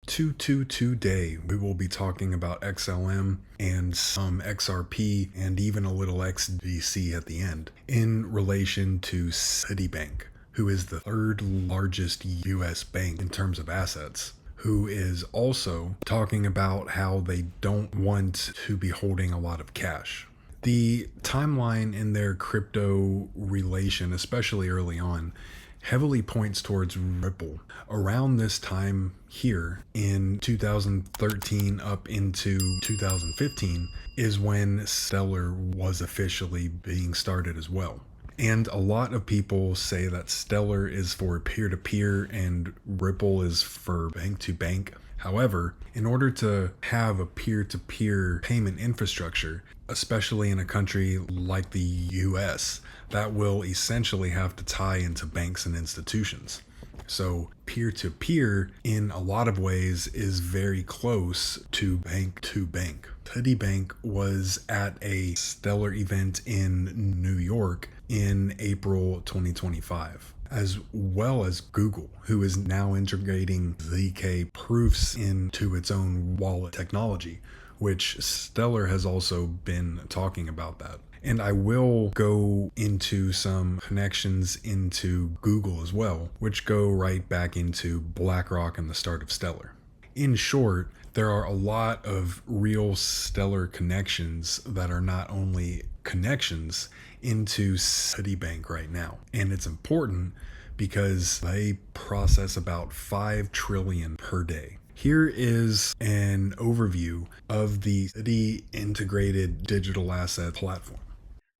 Today, we will be talking about XLM and some XRP and even a little XDC at the end in relation to Citibank, who is the third largest US bank in terms of assets, who is also talking about how they don't want to be holding a lot of cash. The timeline in their crypto relation, especially early on, heavily points towards Ripple. Around this time here in 2013 up into 2015 is when Stellar was officially being started as well. And a lot of people say that Stellar is for peer-to-peer and Ripple is for bank-to-bank. However, in order to have a peer-to-peer payment infrastructure, especially in a country like the US, that will essentially have to tie into banks and institutions. So peer-to-peer in a lot of ways is very close to bank-to-bank. Citibank was at a Stellar event in New York in April 2025. As well as Google, who is now integrating ZK proofs into its own wallet technology, which Stellar has also been talking about that. And I will go into some connections into Google as well, which go right back into BlackRock and the start of Stellar. In short, there are a lot of real Stellar connections that are not only connections into Citibank right now. And it's important because they process about 5 trillion per day. Here is an overview of the Citi Integrated Digital Asset Platform.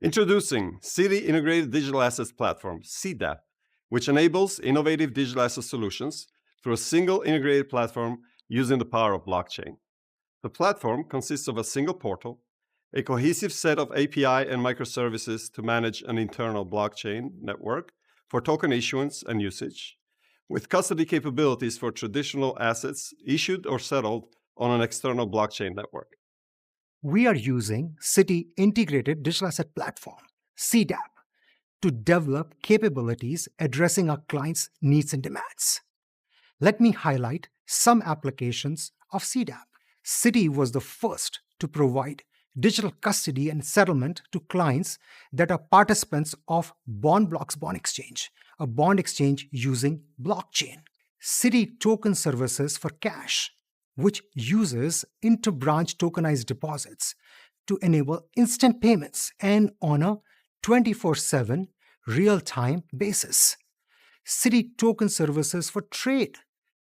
Introducing Citi Integrated Digital Assets Platform, CDAP, which enables innovative digital asset solutions through a single integrated platform using the power of blockchain. The platform consists of a single portal, a cohesive set of API and microservices to manage an internal blockchain network for token issuance and usage, with custody capabilities for traditional assets issued or settled on an external blockchain network. We are using Citi Integrated Digital Asset Platform, CDAP, to develop capabilities addressing our clients' needs and demands. Let me highlight some applications of CDAP. Citi was the first to provide digital custody and settlement to clients that are participants of bond exchange, a bond exchange using blockchain. Citi Token Services for Cash, which uses inter-branch tokenized deposits to enable instant payments and on a 24/7 real-time basis. Citi Token Services for Trade,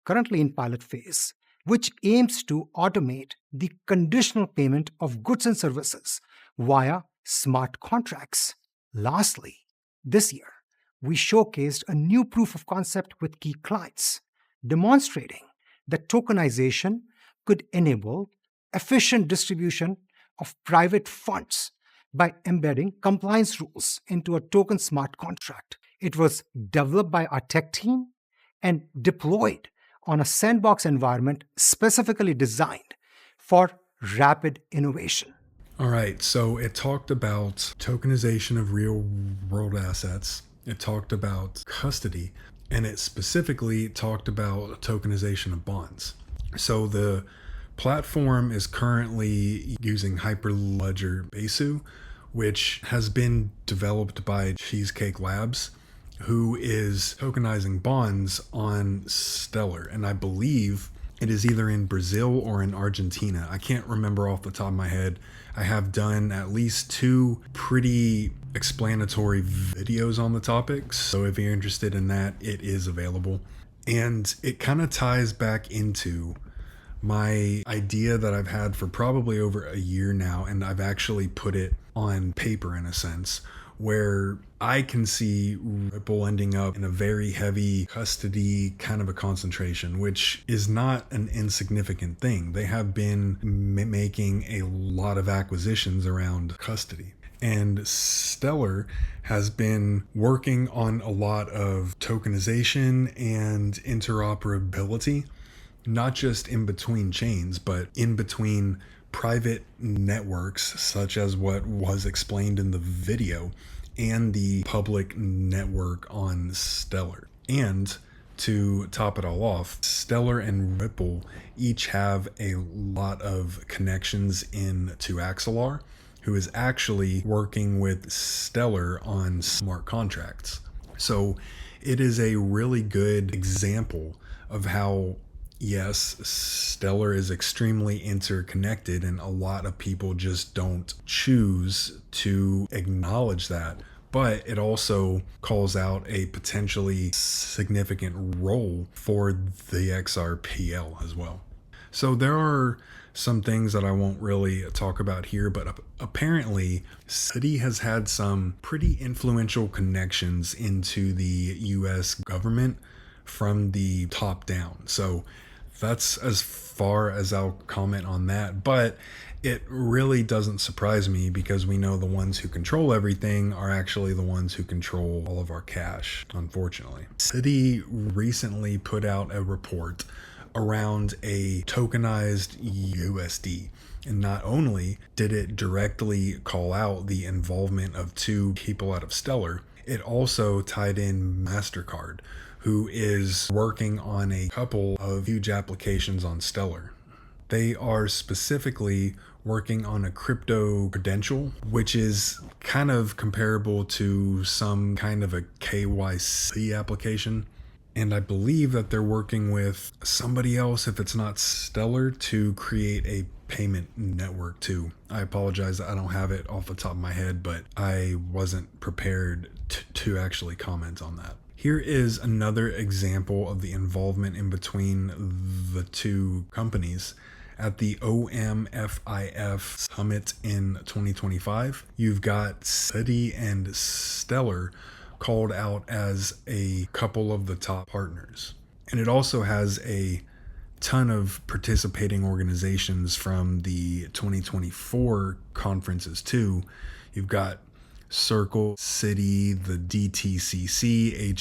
currently in pilot phase, which aims to automate the conditional payment of goods and services via smart contracts. Lastly, this year, we showcased a new proof of concept with key clients, demonstrating that tokenization could enable efficient distribution of private funds by embedding compliance rules into a token smart contract. It was developed by our tech team and deployed on a sandbox environment specifically designed for rapid innovation. All right, so it talked about tokenization of real-world assets. It talked about custody, and it specifically talked about tokenization of bonds. So the platform is currently using Hyperledger Besu, which has been developed by Cheesecake Labs, who is tokenizing bonds on Stellar. And I believe it is either in Brazil or in Argentina. I can't remember off the top of my head. I have done at least 2 pretty explanatory videos on the topic. So if you're interested in that, it is available. And it kind of ties back into my idea that I've had for probably over a year now, and I've actually put it on paper in a sense, where I can see Ripple ending up in a very heavy custody kind of a concentration, which is not an insignificant thing. They have been making a lot of acquisitions around custody. And Stellar has been working on a lot of tokenization and interoperability, not just in between chains, but in between private networks, such as what was explained in the video, and the public network on Stellar. And To top it all off, Stellar and Ripple each have a lot of connections into Axelar, who is actually working with Stellar on smart contracts. So it is a really good example of how, yes, Stellar is extremely interconnected, and a lot of people just don't choose to acknowledge that. But it also calls out a potentially significant role for the XRPL as well. So there are some things that I won't really talk about here, but apparently Citi has had some pretty influential connections into the US government from the top down. So that's as far as I'll comment on that. But it really doesn't surprise me because we know the ones who control everything are actually the ones who control all of our cash, unfortunately. Citi recently put out a report around a tokenized USD. And not only did it directly call out the involvement of two people out of Stellar, it also tied in Mastercard, who is working on a couple of huge applications on Stellar. They are specifically working on a crypto credential, which is kind of comparable to some kind of a KYC application. And I believe that they're working with somebody else, if it's not Stellar, to create a payment network too. I apologize, I don't have it off the top of my head, but I wasn't prepared to actually comment on that. Here is another example of the involvement in between the two companies. At the OMFIF Summit in 2025, you've got Citi and Stellar called out as a couple of the top partners. And it also has a ton of participating organizations from the 2024 conferences too. You've got Circle, Citi, the DTCC,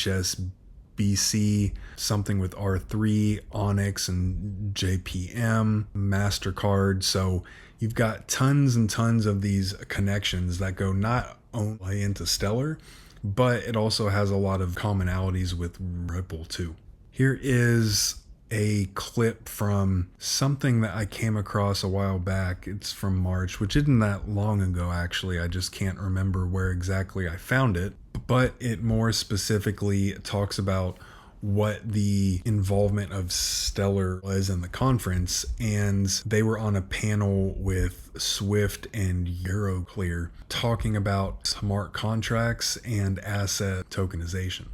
HSBC, something with R3, Onyx, and JPM, Mastercard. So you've got tons and tons of these connections that go not only into Stellar, but it also has a lot of commonalities with Ripple too. Here is a clip from something that I came across a while back. It's from March, which isn't that long ago actually. I just can't remember where exactly I found it, but it more specifically talks about what the involvement of Stellar was in the conference, and they were on a panel with Swift and Euroclear talking about smart contracts and asset tokenization.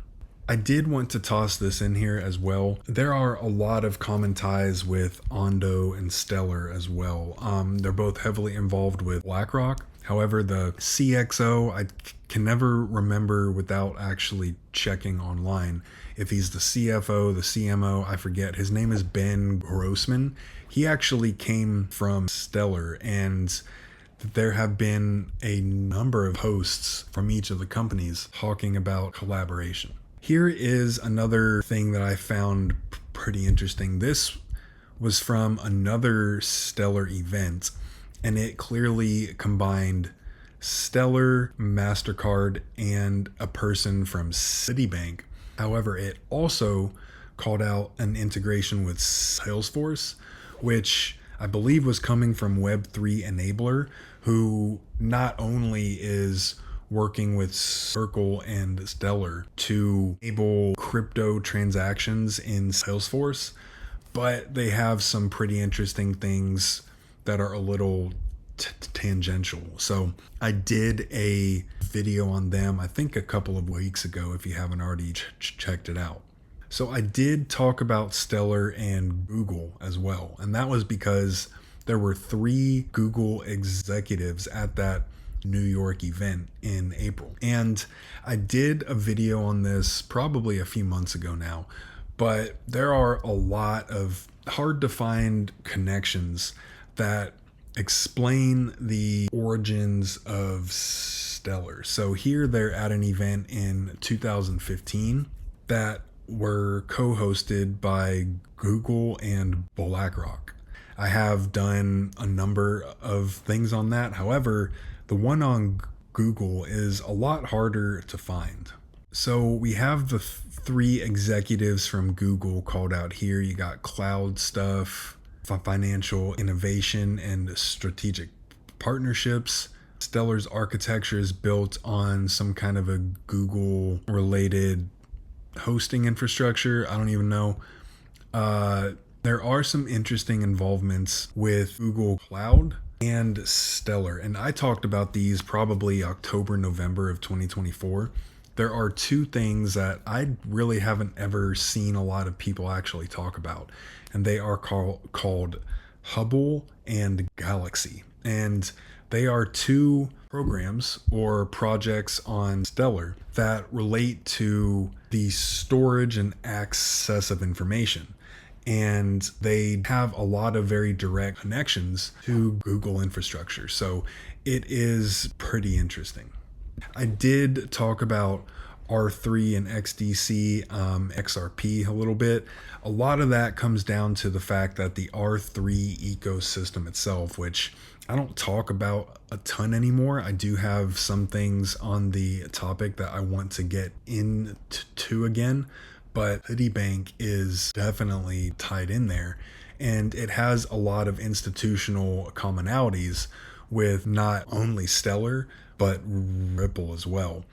I did want to toss this in here as well. There are a lot of common ties with Ondo and Stellar as well. They're both heavily involved with BlackRock. However, the CXO, I can never remember without actually checking online if he's the CFO, the CMO, I forget. His name is Ben Grossman. He actually came from Stellar, and there have been a number of posts from each of the companies talking about collaboration. Here is another thing that I found pretty interesting. This was from another Stellar event, and it clearly combined Stellar, Mastercard, and a person from Citibank. However, it also called out an integration with Salesforce, which I believe was coming from Web3 Enabler, who not only is working with Circle and Stellar to enable crypto transactions in Salesforce, but they have some pretty interesting things that are a little tangential. So I did a video on them, I think a couple of weeks ago, if you haven't already checked it out. So I did talk about Stellar and Google as well. And that was because there were 3 Google executives at that New York event in April. And I did a video on this probably a few months ago now, but there are a lot of hard to find connections that explain the origins of Stellar. So here they're at an event in 2015 that were co-hosted by Google and BlackRock. I have done a number of things on that. However, the one on Google is a lot harder to find. So we have the three executives from Google called out here. You got cloud stuff, financial innovation, and strategic partnerships. Stellar's architecture is built on some kind of a Google related hosting infrastructure. I don't even know. There are some interesting involvements with Google Cloud and Stellar, and I talked about these probably October, November of 2024. There are two things that I really haven't ever seen a lot of people actually talk about, and they are called Hubble and Galaxy. And they are two programs or projects on Stellar that relate to the storage and access of information. And they have a lot of very direct connections to Google infrastructure. So it is pretty interesting. I did talk about R3 and XDC, XRP a little bit. A lot of that comes down to the fact that the R3 ecosystem itself, which I don't talk about a ton anymore. I do have some things on the topic that I want to get into again, but Citibank is definitely tied in there, and it has a lot of institutional commonalities with not only Stellar, but Ripple as well,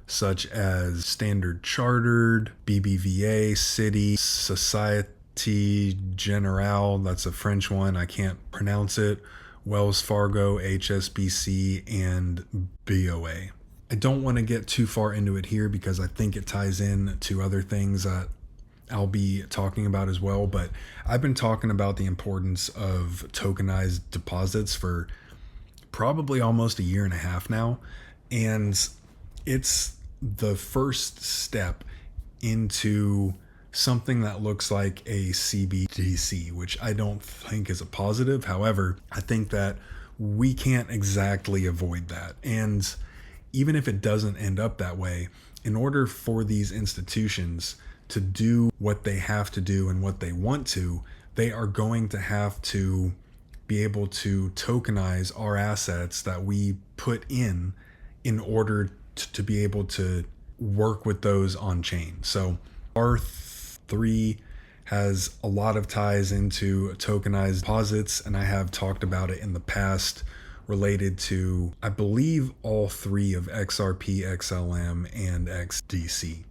such as Standard Chartered, BBVA, Citi, Societe Generale, that's a French one, I can't pronounce it, Wells Fargo, HSBC, and BOA. I don't want to get too far into it here because I think it ties in to other things that I'll be talking about as well, but I've been talking about the importance of tokenized deposits for probably almost a year and a half now, and it's the first step into something that looks like a CBDC, which I don't think is a positive. However, I think that we can't exactly avoid that. And even if it doesn't end up that way, in order for these institutions to do what they have to do and what they want to, they are going to have to be able to tokenize our assets that we put in order to be able to work with those on chain. So R3 has a lot of ties into tokenized deposits, and I have talked about it in the past related to, I believe, all three of XRP, XLM, and XDC.